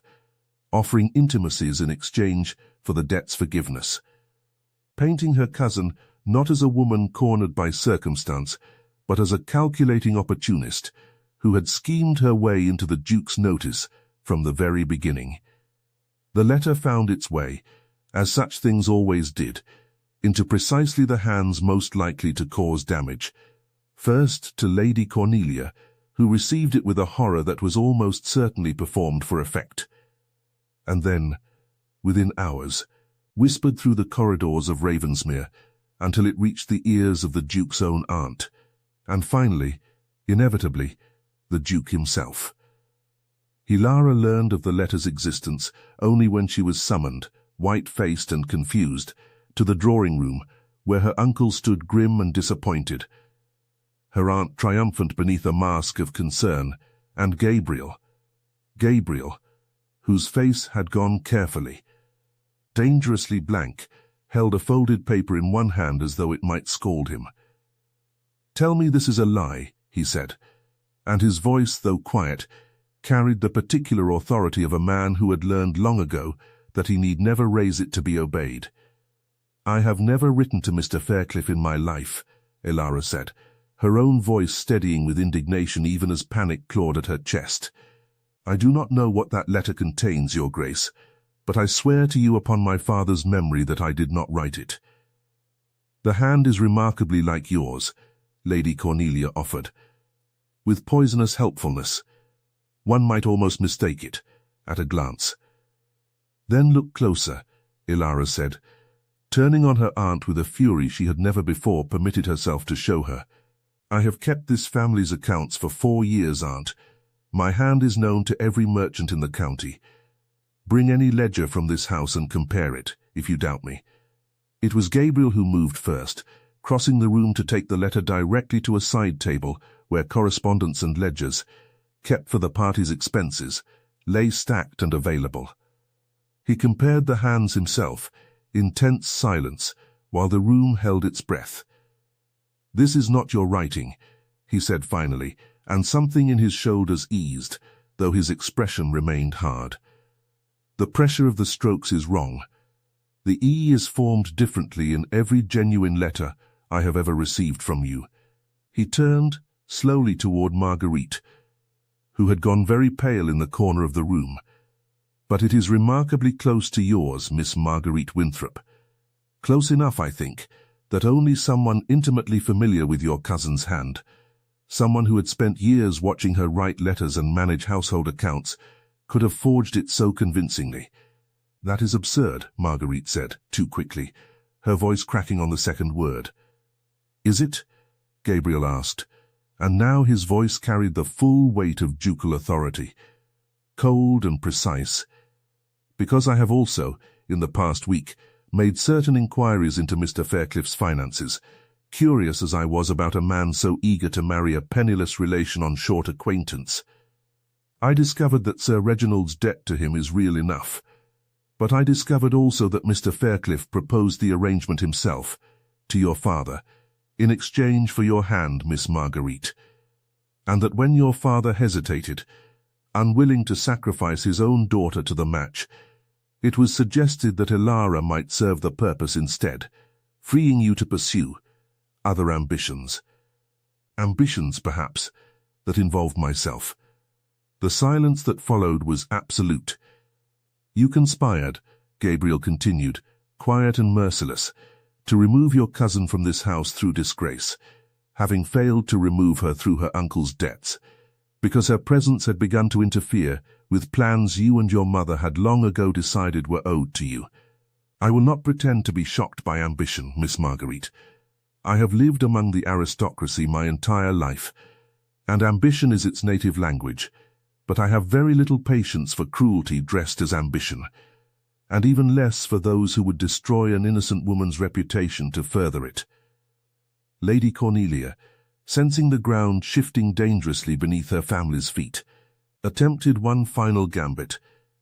offering intimacies in exchange for the debt's forgiveness, painting her cousin not as a woman cornered by circumstance, but as a calculating opportunist who had schemed her way into the Duke's notice from the very beginning. The letter found its way, as such things always did, into precisely the hands most likely to cause damage. First to Lady Cornelia, who received it with a horror that was almost certainly performed for effect. And then, within hours, whispered through the corridors of Ravensmere until it reached the ears of the Duke's own aunt, and finally, inevitably, the Duke himself. Elara learned of the letter's existence only when she was summoned, white-faced and confused, to the drawing-room where her uncle stood grim and disappointed, her aunt triumphant beneath a mask of concern, and Gabriel, whose face had gone carefully, dangerously blank, held a folded paper in one hand as though it might scald him. "Tell me this is a lie," he said, and his voice, though quiet, carried the particular authority of a man who had learned long ago that he need never raise it to be obeyed. "I have never written to Mr. Faircliff in my life," Elara said, her own voice steadying with indignation even as panic clawed at her chest. "I do not know what that letter contains, Your Grace, but I swear to you upon my father's memory that I did not write it." The hand is remarkably like yours, Lady Cornelia offered, with poisonous helpfulness. One might almost mistake it, at a glance. Then look closer, Elara said, turning on her aunt with a fury she had never before permitted herself to show her. I have kept this family's accounts for 4 years, aunt. My hand is known to every merchant in the county. Bring any ledger from this house and compare it, if you doubt me. It was Gabriel who moved first, crossing the room to take the letter directly to a side table where correspondence and ledgers, kept for the party's expenses, lay stacked and available. He compared the hands himself, in tense silence, while the room held its breath. This is not your writing, he said finally, and something in his shoulders eased, though his expression remained hard. The pressure of the strokes is wrong. The E is formed differently in every genuine letter I have ever received from you. He turned slowly toward Marguerite, who had gone very pale in the corner of the room. But it is remarkably close to yours, Miss Marguerite Winthrop. Close enough, I think, that only someone intimately familiar with your cousin's hand, someone who had spent years watching her write letters and manage household accounts, could have forged it so convincingly. That is absurd, Marguerite said, too quickly, her voice cracking on the second word. Is it? Gabriel asked, and now his voice carried the full weight of ducal authority, cold and precise. Because I have also, in the past week, made certain inquiries into Mr. Faircliff's finances, curious as I was about a man so eager to marry a penniless relation on short acquaintance. I discovered that Sir Reginald's debt to him is real enough, but I discovered also that Mr. Faircliff proposed the arrangement himself, to your father, in exchange for your hand, Miss Marguerite, and that when your father hesitated, unwilling to sacrifice his own daughter to the match, it was suggested that Elara might serve the purpose instead, freeing you to pursue other ambitions. Ambitions, perhaps, that involved myself. The silence that followed was absolute. You conspired, Gabriel continued, quiet and merciless, to remove your cousin from this house through disgrace, having failed to remove her through her uncle's debts, because her presence had begun to interfere with plans you and your mother had long ago decided were owed to you. I will not pretend to be shocked by ambition, Miss Marguerite. I have lived among the aristocracy my entire life, and ambition is its native language, but I have very little patience for cruelty dressed as ambition, and even less for those who would destroy an innocent woman's reputation to further it. Lady Cornelia, sensing the ground shifting dangerously beneath her family's feet, attempted one final gambit.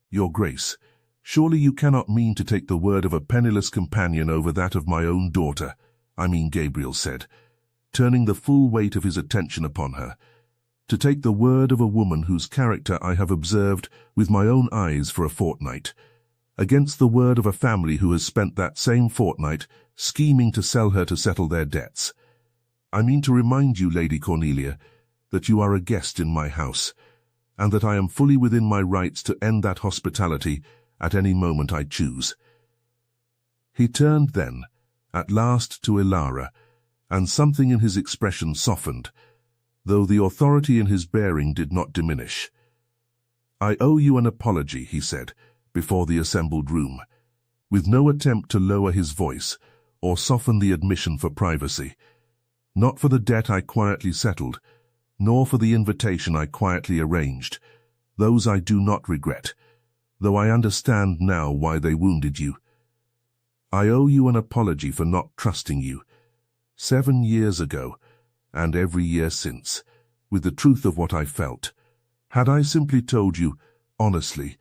Your Grace, surely you cannot mean to take the word of a penniless companion over that of my own daughter, Gabriel said, turning the full weight of his attention upon her. To take the word of a woman whose character I have observed with my own eyes for a fortnight, against the word of a family who has spent that same fortnight scheming to sell her to settle their debts. I mean to remind you, Lady Cornelia, that you are a guest in my house, and that I am fully within my rights to end that hospitality at any moment I choose. He turned then, at last, to Elara, and something in his expression softened, though the authority in his bearing did not diminish. I owe you an apology, he said, before the assembled room, with no attempt to lower his voice or soften the admission for privacy, not for the debt I quietly settled, nor for the invitation I quietly arranged. Those I do not regret, though I understand now why they wounded you. I owe you an apology for not trusting you, 7 years ago, and every year since, with the truth of what I felt. Had I simply told you, honestly,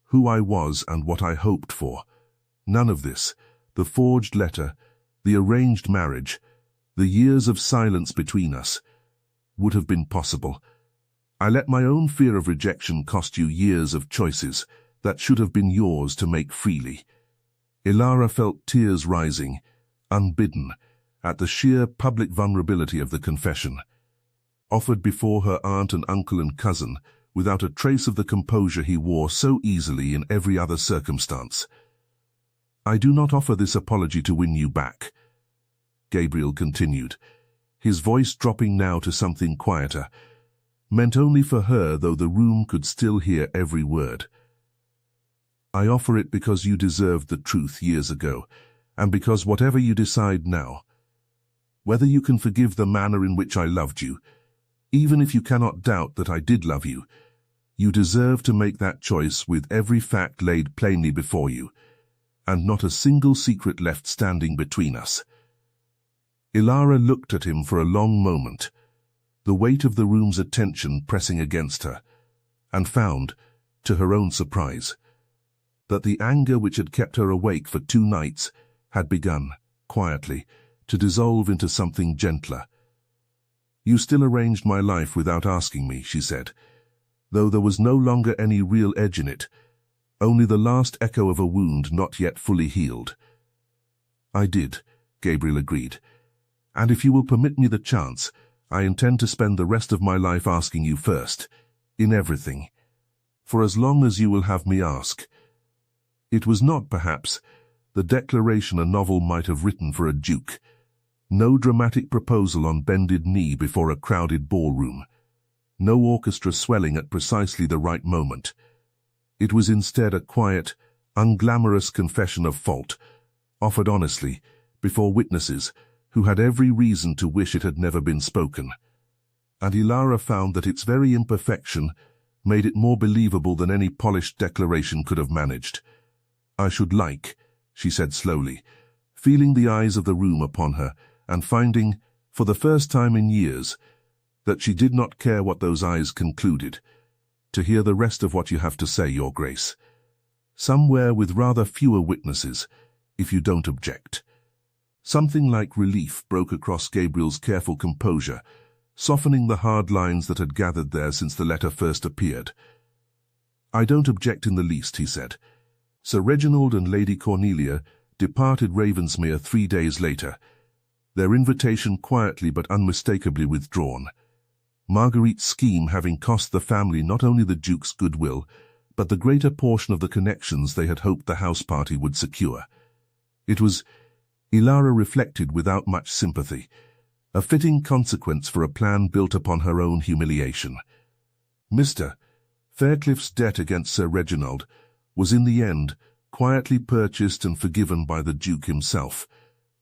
who I was and what I hoped for, none of this, the forged letter, the arranged marriage, the years of silence between us, would have been possible. I let my own fear of rejection cost you years of choices that should have been yours to make freely. Elara felt tears rising, unbidden, at the sheer public vulnerability of the confession, offered before her aunt and uncle and cousin, without a trace of the composure he wore so easily in every other circumstance. I do not offer this apology to win you back. Gabriel continued, his voice dropping now to something quieter, meant only for her, though the room could still hear every word. I offer it because you deserved the truth years ago, and because whatever you decide now, whether you can forgive the manner in which I loved you, even if you cannot doubt that I did love you, you deserve to make that choice with every fact laid plainly before you, and not a single secret left standing between us. Elara looked at him for a long moment, the weight of the room's attention pressing against her, and found, to her own surprise, that the anger which had kept her awake for 2 nights had begun, quietly, to dissolve into something gentler. You still arranged my life without asking me, she said, though there was no longer any real edge in it, only the last echo of a wound not yet fully healed. I did, Gabriel agreed, and if you will permit me the chance, I intend to spend the rest of my life asking you first, in everything, for as long as you will have me ask. It was not, perhaps, the declaration a novel might have written for a duke, no dramatic proposal on bended knee before a crowded ballroom, no orchestra swelling at precisely the right moment. It was instead a quiet, unglamorous confession of fault, offered honestly, before witnesses who had every reason to wish it had never been spoken. And Elara found that its very imperfection made it more believable than any polished declaration could have managed. I should like, she said slowly, feeling the eyes of the room upon her, and finding, for the first time in years, that she did not care what those eyes concluded, to hear the rest of what you have to say, Your Grace. Somewhere with rather fewer witnesses, if you don't object. Something like relief broke across Gabriel's careful composure, softening the hard lines that had gathered there since the letter first appeared. I don't object in the least, he said. Sir Reginald and Lady Cornelia departed Ravensmere 3 days later, their invitation quietly but unmistakably withdrawn. Marguerite's scheme having cost the family not only the Duke's goodwill, but the greater portion of the connections they had hoped the house party would secure. It was, Elara reflected without much sympathy, a fitting consequence for a plan built upon her own humiliation. Mr. Faircliff's debt against Sir Reginald was in the end quietly purchased and forgiven by the Duke himself,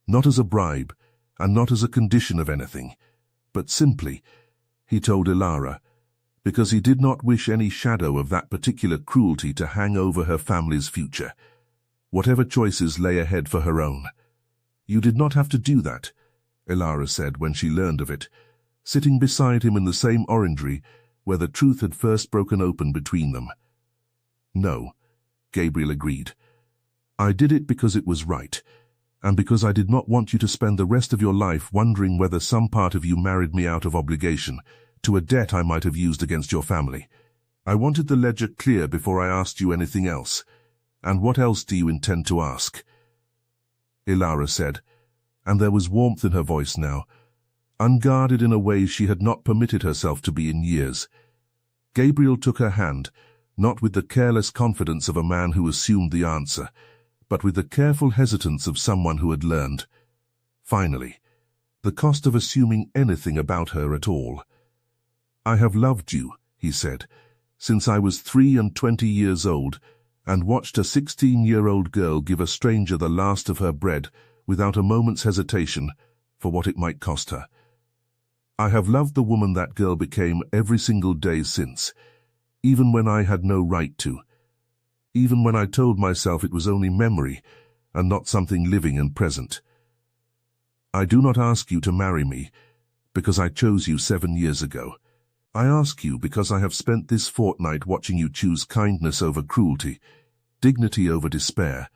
not as a bribe and not as a condition of anything, but simply, he told Elara, because he did not wish any shadow of that particular cruelty to hang over her family's future, whatever choices lay ahead for her own. You did not have to do that, Elara said when she learned of it, sitting beside him in the same orangery where the truth had first broken open between them. No, Gabriel agreed. I did it because it was right, and because I did not want you to spend the rest of your life wondering whether some part of you married me out of obligation to a debt I might have used against your family. I wanted the ledger clear before I asked you anything else. And what else do you intend to ask? Elara said, and there was warmth in her voice now, unguarded in a way she had not permitted herself to be in years. Gabriel took her hand, not with the careless confidence of a man who assumed the answer, but with the careful hesitance of someone who had learned. Finally, the cost of assuming anything about her at all. I have loved you, he said, since I was 23 years old, and watched a 16-year-old girl give a stranger the last of her bread without a moment's hesitation for what it might cost her. I have loved the woman that girl became every single day since, even when I had no right to, even when I told myself it was only memory and not something living and present. I do not ask you to marry me because I chose you 7 years ago. I ask you because I have spent this fortnight watching you choose kindness over cruelty, dignity over despair,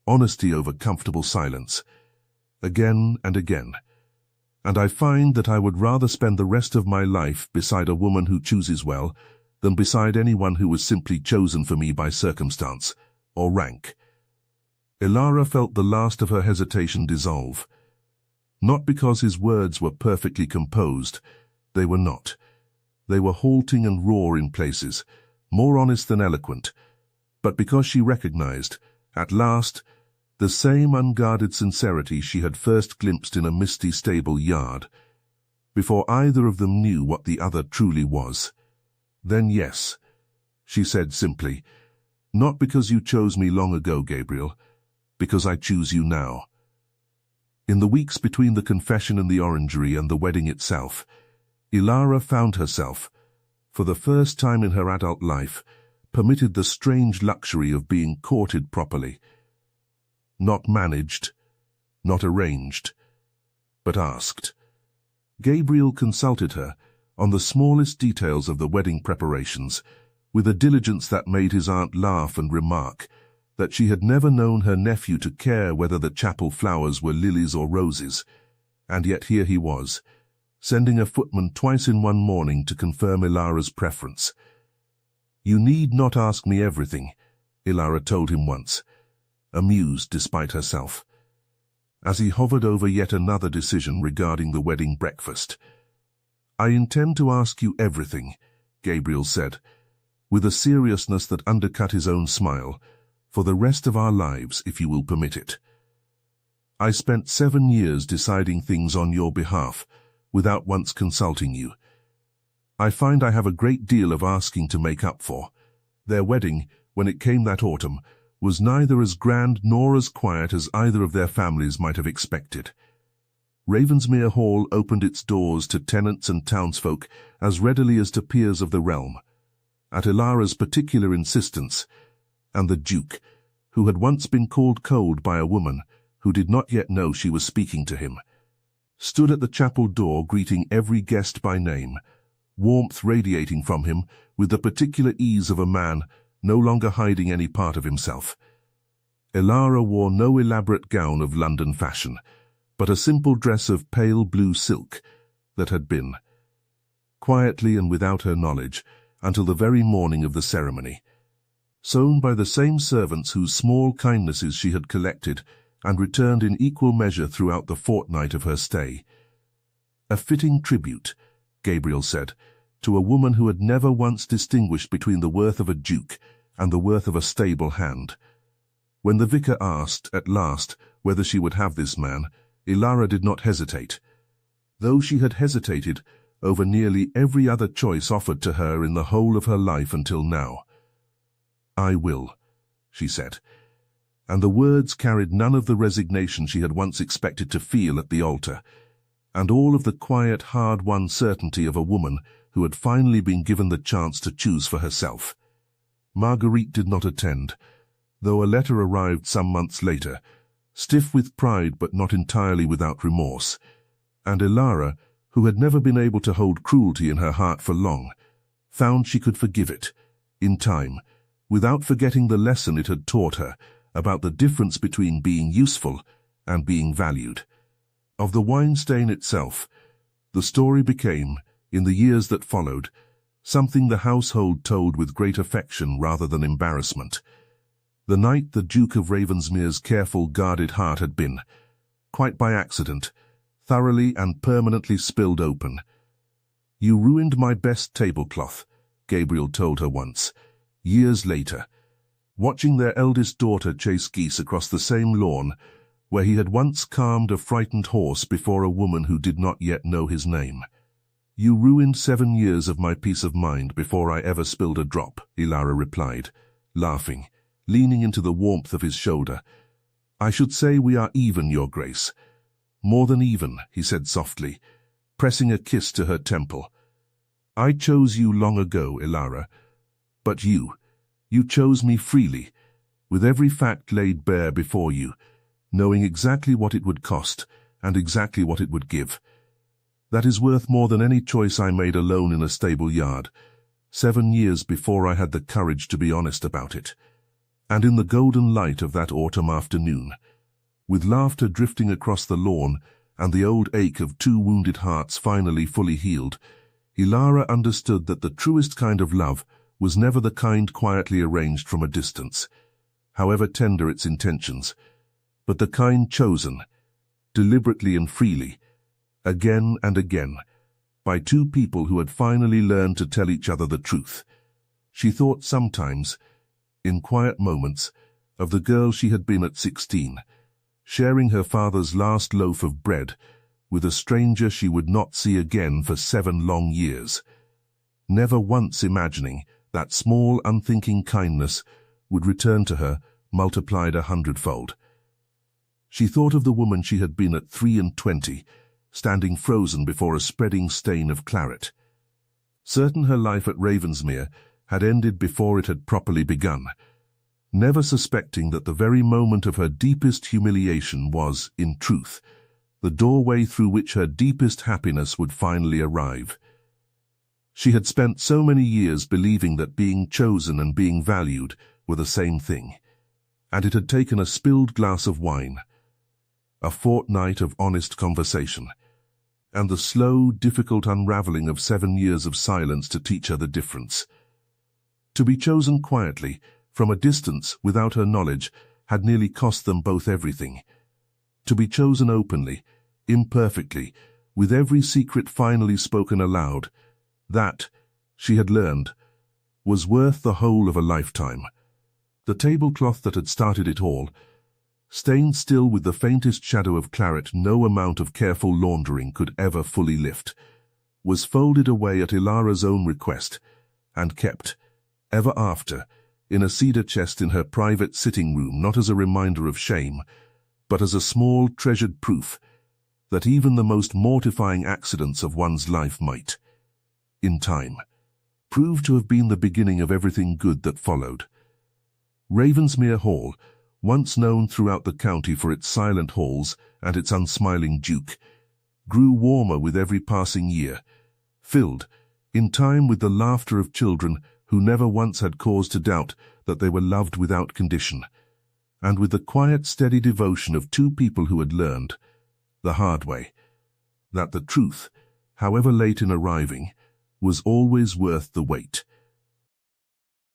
honesty over comfortable silence, again and again. And I find that I would rather spend the rest of my life beside a woman who chooses well than beside anyone who was simply chosen for me by circumstance or rank. Elara felt the last of her hesitation dissolve. Not because his words were perfectly composed, they were not. They were halting and raw in places, more honest than eloquent, but because she recognized, at last, The same unguarded sincerity she had first glimpsed in a misty stable yard, before either of them knew what the other truly was. "Then yes," she said simply, "not because you chose me long ago, Gabriel, because I choose you now." In the weeks between the confession in the orangery and the wedding itself, Elara found herself, for the first time in her adult life, permitted the strange luxury of being courted properly. Not managed, not arranged, but asked. Gabriel consulted her on the smallest details of the wedding preparations, with a diligence that made his aunt laugh and remark that she had never known her nephew to care whether the chapel flowers were lilies or roses, and yet here he was, sending a footman twice in one morning to confirm Elara's preference. "You need not ask me everything," Elara told him once, amused despite herself, as he hovered over yet another decision regarding the wedding breakfast. "I intend to ask you everything," Gabriel said, with a seriousness that undercut his own smile, "for the rest of our lives, if you will permit it. I spent 7 years deciding things on your behalf, without once consulting you. I find I have a great deal of asking to make up for." Their wedding, when it came that autumn, was neither as grand nor as quiet as either of their families might have expected. Ravensmere Hall opened its doors to tenants and townsfolk as readily as to peers of the realm, at Elara's particular insistence, and the Duke, who had once been called cold by a woman who did not yet know she was speaking to him, stood at the chapel door greeting every guest by name, warmth radiating from him with the particular ease of a man no longer hiding any part of himself. Elara wore no elaborate gown of London fashion, but a simple dress of pale blue silk that had been, quietly and without her knowledge, until the very morning of the ceremony, sewn by the same servants whose small kindnesses she had collected and returned in equal measure throughout the fortnight of her stay. A fitting tribute, Gabriel said, to a woman who had never once distinguished between the worth of a duke and the worth of a stable hand. When the vicar asked, at last, whether she would have this man, Elara did not hesitate, though she had hesitated over nearly every other choice offered to her in the whole of her life until now. "I will," she said, and the words carried none of the resignation she had once expected to feel at the altar, and all of the quiet, hard-won certainty of a woman who had finally been given the chance to choose for herself. Marguerite did not attend, though a letter arrived some months later, stiff with pride but not entirely without remorse, and Elara, who had never been able to hold cruelty in her heart for long, found she could forgive it, in time, without forgetting the lesson it had taught her about the difference between being useful and being valued. Of the wine stain itself, the story became, in the years that followed, something the household told with great affection rather than embarrassment. The night the Duke of Ravensmere's careful, guarded heart had been, quite by accident, thoroughly and permanently spilled open. "You ruined my best tablecloth," Gabriel told her once, years later, watching their eldest daughter chase geese across the same lawn where he had once calmed a frightened horse before a woman who did not yet know his name. "You ruined 7 years of my peace of mind before I ever spilled a drop," Elara replied, laughing, leaning into the warmth of his shoulder. "I should say we are even, Your Grace." "More than even," he said softly, pressing a kiss to her temple. "I chose you long ago, Elara, but you chose me freely, with every fact laid bare before you, knowing exactly what it would cost and exactly what it would give. That is worth more than any choice I made alone in a stable yard, 7 years before I had the courage to be honest about it." And in the golden light of that autumn afternoon, with laughter drifting across the lawn and the old ache of 2 wounded hearts finally fully healed, Elara understood that the truest kind of love was never the kind quietly arranged from a distance, however tender its intentions, but the kind chosen, deliberately and freely, again and again, by 2 people who had finally learned to tell each other the truth. She thought sometimes, in quiet moments, of the girl she had been at 16, sharing her father's last loaf of bread with a stranger she would not see again for 7 long years, never once imagining that small, unthinking kindness would return to her, multiplied 100-fold. She thought of the woman she had been at 23, standing frozen before a spreading stain of claret. Certain her life at Ravensmere had ended before it had properly begun, never suspecting that the very moment of her deepest humiliation was, in truth, the doorway through which her deepest happiness would finally arrive. She had spent so many years believing that being chosen and being valued were the same thing, and it had taken a spilled glass of wine, a fortnight of honest conversation, and the slow, difficult unraveling of 7 years of silence to teach her the difference. To be chosen quietly, from a distance, without her knowledge, had nearly cost them both everything. To be chosen openly, imperfectly, with every secret finally spoken aloud, that, she had learned, was worth the whole of a lifetime. The tablecloth that had started it all, stained still with the faintest shadow of claret no amount of careful laundering could ever fully lift, was folded away at Elara's own request, and kept, ever after, in a cedar chest in her private sitting room, not as a reminder of shame, but as a small treasured proof that even the most mortifying accidents of one's life might, in time, prove to have been the beginning of everything good that followed. Ravensmere Hall, once known throughout the county for its silent halls and its unsmiling duke, grew warmer with every passing year, filled, in time, with the laughter of children who never once had cause to doubt that they were loved without condition, and with the quiet, steady devotion of 2 people who had learned, the hard way, that the truth, however late in arriving, was always worth the wait.